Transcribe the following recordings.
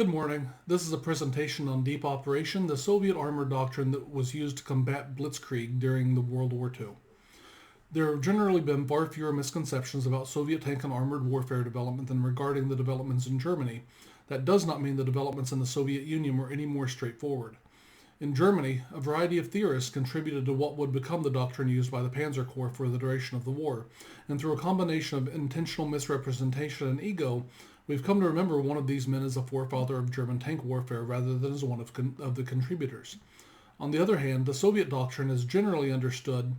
Good morning. This is a presentation on Deep Operation, the Soviet armor doctrine that was used to combat blitzkrieg during the World War II. There have generally been far fewer misconceptions about Soviet tank and armored warfare development than regarding the developments in Germany. That does not mean the developments in the Soviet Union were any more straightforward. In Germany, a variety of theorists contributed to what would become the doctrine used by the Panzer Corps for the duration of the war, and through a combination of intentional misrepresentation and ego, we've come to remember one of these men as a forefather of German tank warfare rather than as one of the contributors. On the other hand, the Soviet doctrine is generally understood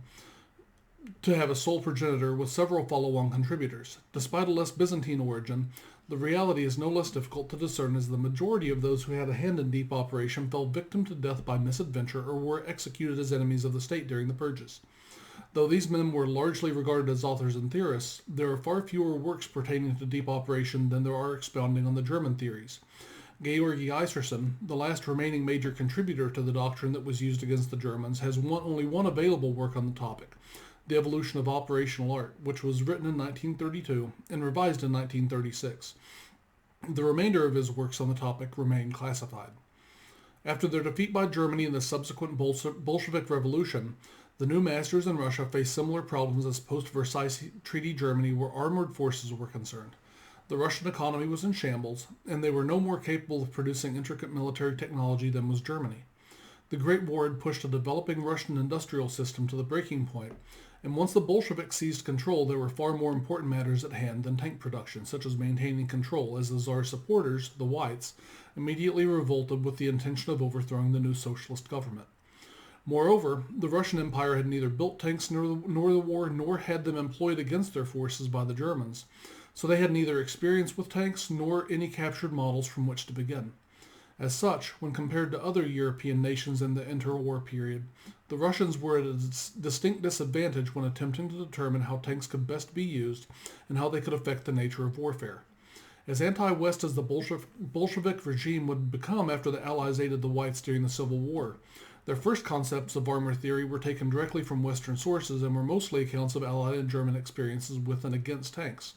to have a sole progenitor with several follow-on contributors. Despite a less Byzantine origin, the reality is no less difficult to discern as the majority of those who had a hand in Deep Operation fell victim to death by misadventure or were executed as enemies of the state during the purges. Though these men were largely regarded as authors and theorists, there are far fewer works pertaining to Deep Operation than there are expounding on the German theories. Georgi Iserson, the last remaining major contributor to the doctrine that was used against the Germans, has only one available work on the topic, The Evolution of Operational Art, which was written in 1932 and revised in 1936. The remainder of his works on the topic remain classified. After their defeat by Germany in the subsequent Bolshevik Revolution, the new masters in Russia faced similar problems as post-Versailles Treaty Germany where armored forces were concerned. The Russian economy was in shambles, and they were no more capable of producing intricate military technology than was Germany. The Great War had pushed a developing Russian industrial system to the breaking point, and once the Bolsheviks seized control, there were far more important matters at hand than tank production, such as maintaining control, as the Tsar's supporters, the Whites, immediately revolted with the intention of overthrowing the new socialist government. Moreover, the Russian Empire had neither built tanks nor the war, nor had them employed against their forces by the Germans, so they had neither experience with tanks nor any captured models from which to begin. As such, when compared to other European nations in the interwar period, the Russians were at a distinct disadvantage when attempting to determine how tanks could best be used and how they could affect the nature of warfare. As anti-West as the Bolshevik regime would become after the Allies aided the Whites during the Civil War, their first concepts of armor theory were taken directly from Western sources and were mostly accounts of Allied and German experiences with and against tanks.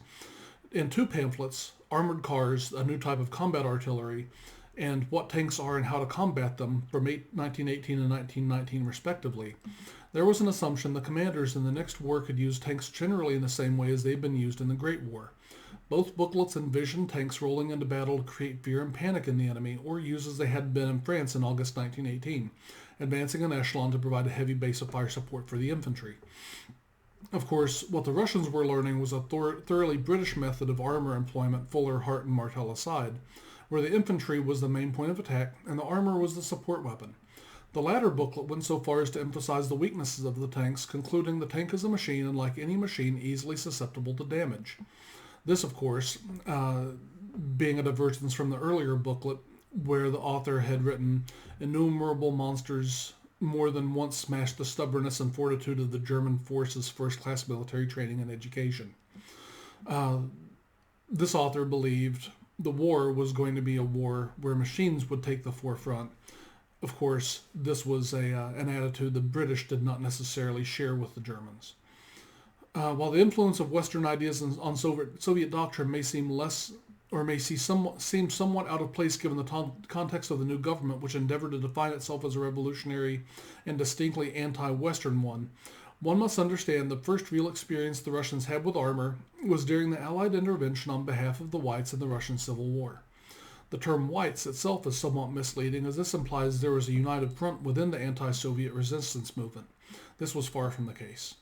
In two pamphlets, Armored Cars, a New Type of Combat Artillery, and What Tanks Are and How to Combat Them, from 1918 and 1919 respectively, there was an assumption the commanders in the next war could use tanks generally in the same way as they'd been used in the Great War. Both booklets envisioned tanks rolling into battle to create fear and panic in the enemy, or use as they had been in France in August 1918, advancing an echelon to provide a heavy base of fire support for the infantry. Of course, what the Russians were learning was a thoroughly British method of armor employment, Fuller, Hart, and Martel aside, where the infantry was the main point of attack and the armor was the support weapon. The latter booklet went so far as to emphasize the weaknesses of the tanks, concluding the tank is a machine and, like any machine, easily susceptible to damage. This, of course, being a divergence from the earlier booklet where the author had written, innumerable monsters more than once smashed the stubbornness and fortitude of the German forces' first-class military training and education. This author believed the war was going to be a war where machines would take the forefront. Of course, this was an attitude the British did not necessarily share with the Germans. While the influence of Western ideas on Soviet doctrine may seem somewhat out of place given the context of the new government, which endeavored to define itself as a revolutionary and distinctly anti-Western one, one must understand the first real experience the Russians had with armor was during the Allied intervention on behalf of the Whites in the Russian Civil War. The term Whites itself is somewhat misleading, as this implies there was a united front within the anti-Soviet resistance movement. This was far from the case.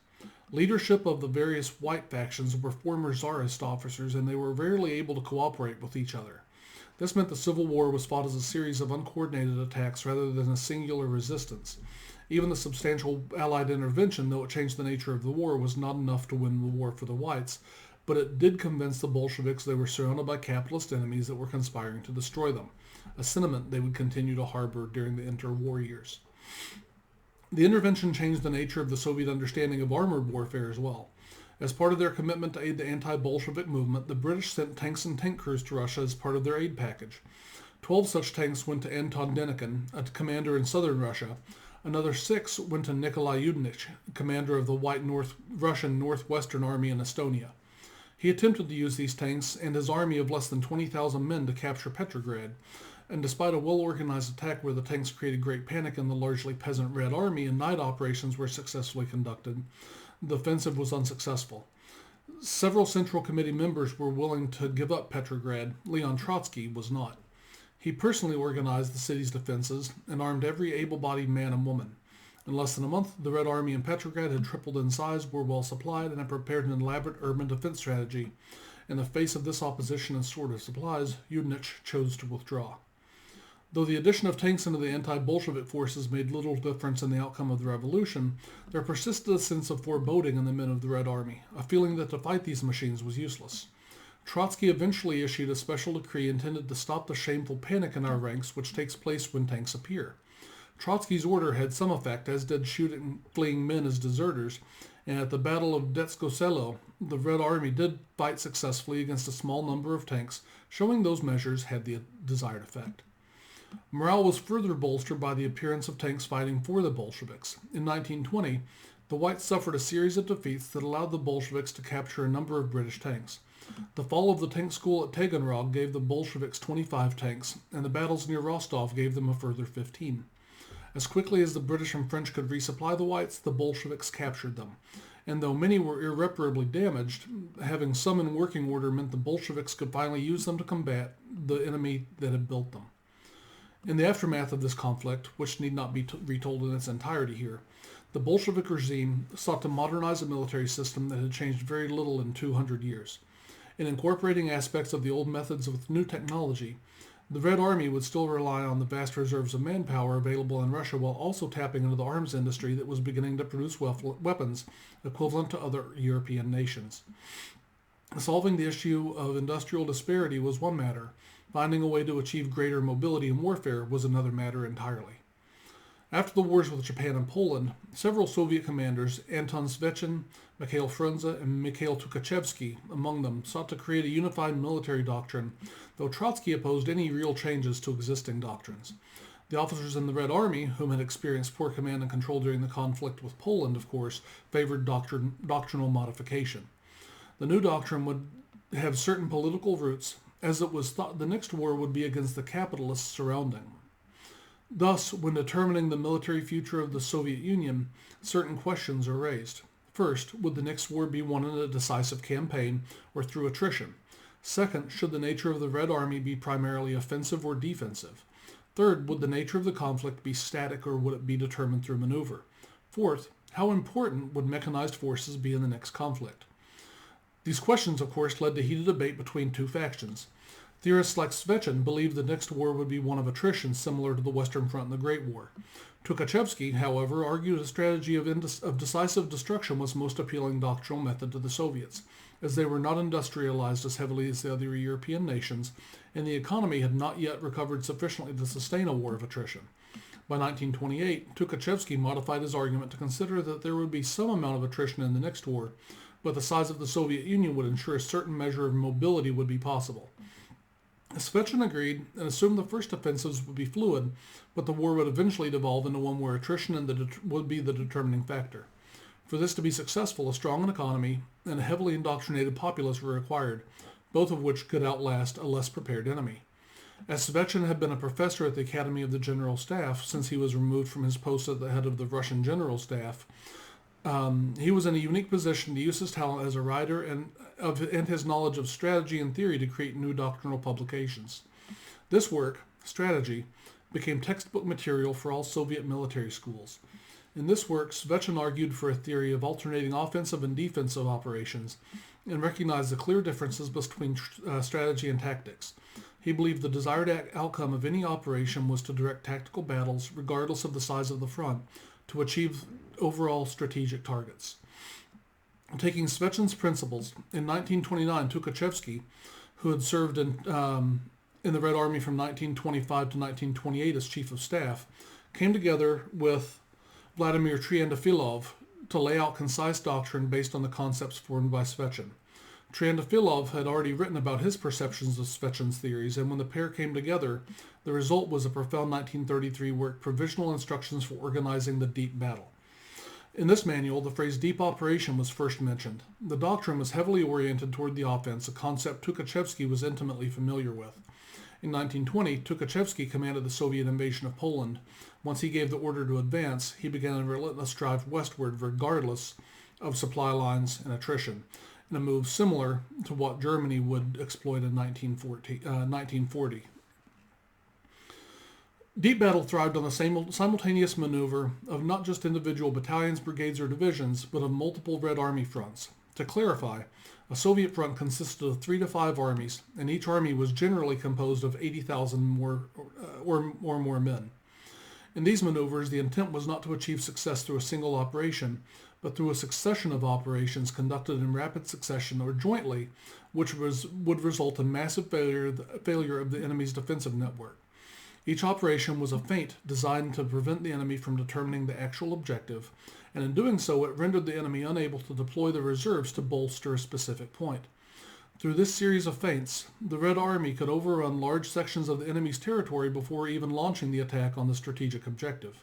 Leadership of the various White factions were former Tsarist officers, and they were rarely able to cooperate with each other. This meant the Civil War was fought as a series of uncoordinated attacks rather than a singular resistance. Even the substantial Allied intervention, though it changed the nature of the war, was not enough to win the war for the Whites, but it did convince the Bolsheviks they were surrounded by capitalist enemies that were conspiring to destroy them, a sentiment they would continue to harbor during the interwar years. The intervention changed the nature of the Soviet understanding of armored warfare as well. As part of their commitment to aid the anti-Bolshevik movement, the British sent tanks and tank crews to Russia as part of their aid package. 12 such tanks went to Anton Denikin, a commander in southern Russia. Another 6 went to Nikolai Yudnich, commander of the White Russian Northwestern Army in Estonia. He attempted to use these tanks and his army of less than 20,000 men to capture Petrograd, and despite a well-organized attack where the tanks created great panic in the largely peasant Red Army and night operations were successfully conducted, the offensive was unsuccessful. Several Central Committee members were willing to give up Petrograd. Leon Trotsky was not. He personally organized the city's defenses and armed every able-bodied man and woman. In less than a month, the Red Army in Petrograd had tripled in size, were well supplied, and had prepared an elaborate urban defense strategy. In the face of this opposition and shortage of supplies, Yudenich chose to withdraw. Though the addition of tanks into the anti-Bolshevik forces made little difference in the outcome of the revolution, there persisted a sense of foreboding in the men of the Red Army, a feeling that to fight these machines was useless. Trotsky eventually issued a special decree intended to stop the shameful panic in our ranks which takes place when tanks appear. Trotsky's order had some effect, as did shooting fleeing men as deserters, and at the Battle of Detsko Selo, the Red Army did fight successfully against a small number of tanks, showing those measures had the desired effect. Morale was further bolstered by the appearance of tanks fighting for the Bolsheviks. In 1920, the Whites suffered a series of defeats that allowed the Bolsheviks to capture a number of British tanks. The fall of the tank school at Taganrog gave the Bolsheviks 25 tanks, and the battles near Rostov gave them a further 15. As quickly as the British and French could resupply the Whites, the Bolsheviks captured them. And though many were irreparably damaged, having some in working order meant the Bolsheviks could finally use them to combat the enemy that had built them. In the aftermath of this conflict, which need not be retold in its entirety here, the Bolshevik regime sought to modernize a military system that had changed very little in 200 years. In incorporating aspects of the old methods with new technology, the Red Army would still rely on the vast reserves of manpower available in Russia while also tapping into the arms industry that was beginning to produce weapons equivalent to other European nations. Solving the issue of industrial disparity was one matter. Finding a way to achieve greater mobility in warfare was another matter entirely. After the wars with Japan and Poland, several Soviet commanders, Anton Svechin, Mikhail Frunze, and Mikhail Tukhachevsky among them, sought to create a unified military doctrine, though Trotsky opposed any real changes to existing doctrines. The officers in the Red Army, whom had experienced poor command and control during the conflict with Poland, of course, favored doctrinal modification. The new doctrine would have certain political roots, as it was thought the next war would be against the capitalists surrounding. Thus, when determining the military future of the Soviet Union, certain questions are raised. First, would the next war be won in a decisive campaign or through attrition? Second, should the nature of the Red Army be primarily offensive or defensive? Third, would the nature of the conflict be static or would it be determined through maneuver? Fourth, how important would mechanized forces be in the next conflict? These questions, of course, led to heated debate between two factions. Theorists like Svechin believed the next war would be one of attrition similar to the Western Front in the Great War. Tukhachevsky, however, argued a strategy of decisive destruction was most appealing doctrinal method to the Soviets, as they were not industrialized as heavily as the other European nations, and the economy had not yet recovered sufficiently to sustain a war of attrition. By 1928, Tukhachevsky modified his argument to consider that there would be some amount of attrition in the next war, but the size of the Soviet Union would ensure a certain measure of mobility would be possible. Svechin agreed and assumed the first offensives would be fluid, but the war would eventually devolve into one where attrition would be the determining factor. For this to be successful, a strong economy and a heavily indoctrinated populace were required, both of which could outlast a less prepared enemy. As Svechin had been a professor at the Academy of the General Staff since he was removed from his post at the head of the Russian General Staff, he was in a unique position to use his talent as a writer and his knowledge of strategy and theory to create new doctrinal publications. This work, Strategy, became textbook material for all Soviet military schools. In this work, Svechin argued for a theory of alternating offensive and defensive operations and recognized the clear differences between strategy and tactics. He believed the desired outcome of any operation was to direct tactical battles, regardless of the size of the front, to achieve overall strategic targets. Taking Svechin's principles, in 1929, Tukhachevsky, who had served in the Red Army from 1925 to 1928 as chief of staff, came together with Vladimir Triandafilov to lay out concise doctrine based on the concepts formed by Svechin. Triandafilov had already written about his perceptions of Svechin's theories, and when the pair came together, the result was a profound 1933 work, Provisional Instructions for Organizing the Deep Battle. In this manual, the phrase deep operation was first mentioned. The doctrine was heavily oriented toward the offense, a concept Tukhachevsky was intimately familiar with. In 1920, Tukhachevsky commanded the Soviet invasion of Poland. Once he gave the order to advance, he began a relentless drive westward regardless of supply lines and attrition, in a move similar to what Germany would exploit in 1940. Deep battle thrived on the simultaneous maneuver of not just individual battalions, brigades, or divisions, but of multiple Red Army fronts. To clarify, a Soviet front consisted of 3 to 5 armies, and each army was generally composed of 80,000 or more men. In these maneuvers, the intent was not to achieve success through a single operation, but through a succession of operations conducted in rapid succession or jointly, which would result in massive failure of the enemy's defensive network. Each operation was a feint designed to prevent the enemy from determining the actual objective, and in doing so it rendered the enemy unable to deploy the reserves to bolster a specific point. Through this series of feints, the Red Army could overrun large sections of the enemy's territory before even launching the attack on the strategic objective.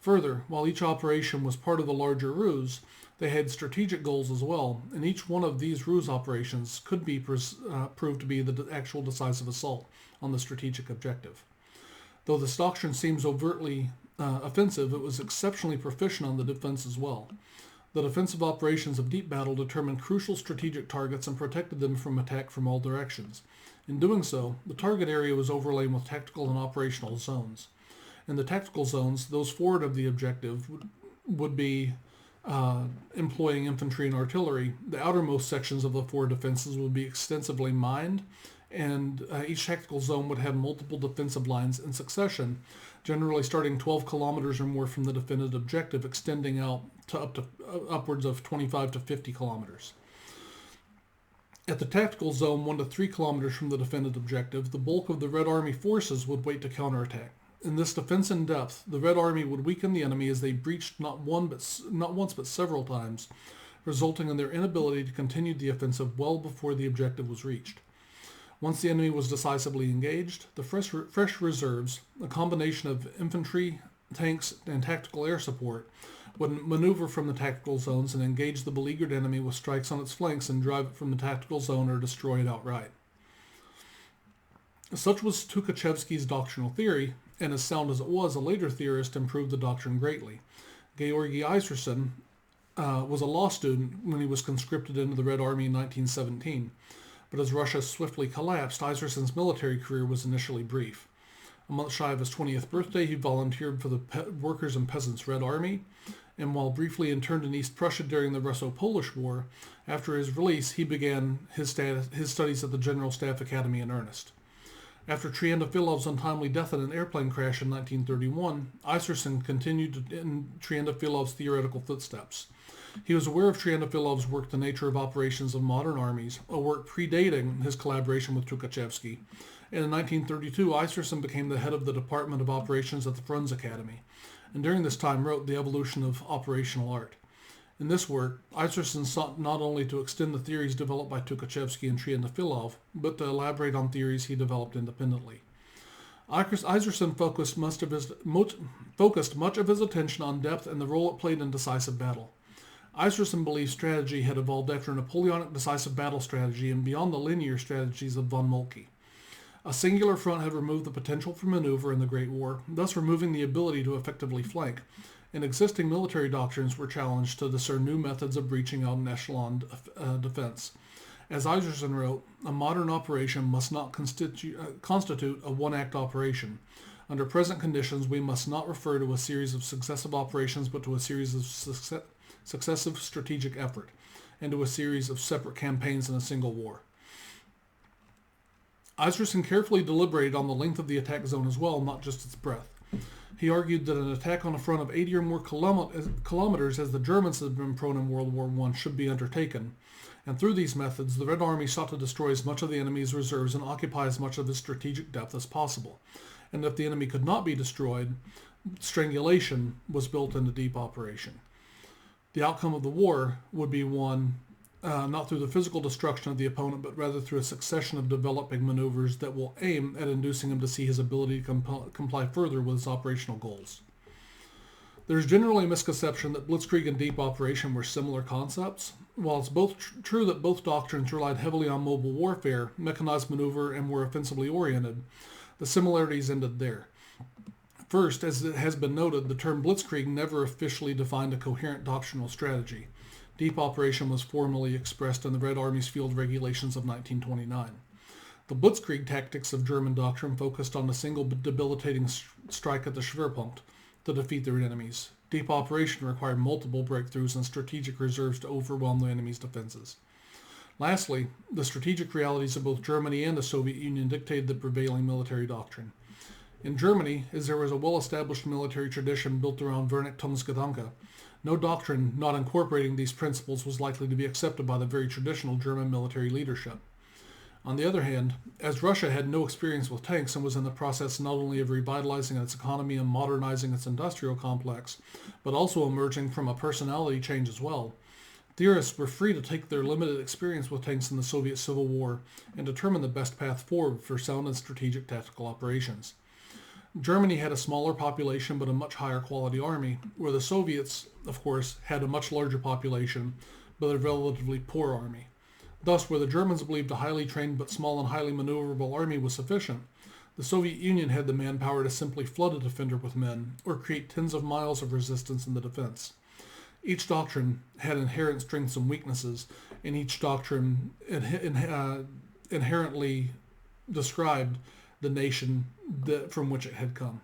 Further, while each operation was part of the larger ruse, they had strategic goals as well, and each one of these ruse operations could be proved to be the actual decisive assault on the strategic objective. Though this doctrine seems overtly offensive, it was exceptionally proficient on the defense as well. The defensive operations of deep battle determined crucial strategic targets and protected them from attack from all directions. In doing so, the target area was overlain with tactical and operational zones. In the tactical zones, those forward of the objective would be employing infantry and artillery. The outermost sections of the forward defenses would be extensively mined, and each tactical zone would have multiple defensive lines in succession, generally starting 12 kilometers or more from the defended objective, extending out to upwards of 25 to 50 kilometers. At the tactical zone 1 to 3 kilometers from the defended objective, the bulk of the Red Army forces would wait to counterattack. In this defense in depth, the Red Army would weaken the enemy as they breached not once but several times, resulting in their inability to continue the offensive well before the objective was reached. Once the enemy was decisively engaged, the fresh reserves, a combination of infantry, tanks, and tactical air support, would maneuver from the tactical zones and engage the beleaguered enemy with strikes on its flanks and drive it from the tactical zone or destroy it outright. Such was Tukhachevsky's doctrinal theory, and as sound as it was, a later theorist improved the doctrine greatly. Georgy Iserson was a law student when he was conscripted into the Red Army in 1917. But as Russia swiftly collapsed, Iserson's military career was initially brief. A month shy of his 20th birthday, he volunteered for the Workers' and Peasants' Red Army, and while briefly interned in East Prussia during the Russo-Polish War, after his release, he began his studies at the General Staff Academy in earnest. After Triandafilov's untimely death in an airplane crash in 1931, Iserson continued in Triandafilov's theoretical footsteps. He was aware of Triandafilov's work, The Nature of Operations of Modern Armies, a work predating his collaboration with Tukhachevsky, and in 1932 Iserson became the head of the Department of Operations at the Frunze Academy, and during this time wrote The Evolution of Operational Art. In this work, Iserson sought not only to extend the theories developed by Tukhachevsky and Triandafilov, but to elaborate on theories he developed independently. Iserson focused much of his attention on depth and the role it played in decisive battle. Iserson believed strategy had evolved after a Napoleonic decisive battle strategy and beyond the linear strategies of von Moltke. A singular front had removed the potential for maneuver in the Great War, thus removing the ability to effectively flank, and existing military doctrines were challenged to discern new methods of breaching out an echelon defense. As Iserson wrote, a modern operation must not constitute a one-act operation. Under present conditions, we must not refer to a series of successive operations, but to a series of successive strategic effort, and to a series of separate campaigns in a single war. Iserson carefully deliberated on the length of the attack zone as well, not just its breadth. He argued that an attack on a front of 80 or more kilometers, as the Germans had been prone in World War I, should be undertaken, and through these methods the Red Army sought to destroy as much of the enemy's reserves and occupy as much of its strategic depth as possible, and if the enemy could not be destroyed, strangulation was built into deep operation. The outcome of the war would be won not through the physical destruction of the opponent, but rather through a succession of developing maneuvers that will aim at inducing him to see his ability to comply further with his operational goals. There's generally a misconception that blitzkrieg and deep operation were similar concepts. While it's both true that both doctrines relied heavily on mobile warfare, mechanized maneuver, and were offensively oriented, the similarities ended there. First, as it has been noted, the term blitzkrieg never officially defined a coherent doctrinal strategy. Deep operation was formally expressed in the Red Army's Field Regulations of 1929. The blitzkrieg tactics of German doctrine focused on a single debilitating strike at the Schwerpunkt to defeat their enemies. Deep operation required multiple breakthroughs and strategic reserves to overwhelm the enemy's defenses. Lastly, the strategic realities of both Germany and the Soviet Union dictated the prevailing military doctrine. In Germany, as there was a well-established military tradition built around Vernichtungsgedanke, no doctrine not incorporating these principles was likely to be accepted by the very traditional German military leadership. On the other hand, as Russia had no experience with tanks and was in the process not only of revitalizing its economy and modernizing its industrial complex, but also emerging from a personality change as well, theorists were free to take their limited experience with tanks in the Soviet Civil War and determine the best path forward for sound and strategic tactical operations. Germany had a smaller population but a much higher quality army, where the Soviets, of course, had a much larger population but a relatively poor army. Thus, where the Germans believed a highly trained but small and highly maneuverable army was sufficient, the Soviet Union had the manpower to simply flood a defender with men or create tens of miles of resistance in the defense. Each doctrine had inherent strengths and weaknesses, and each doctrine inherently described the nation from which it had come.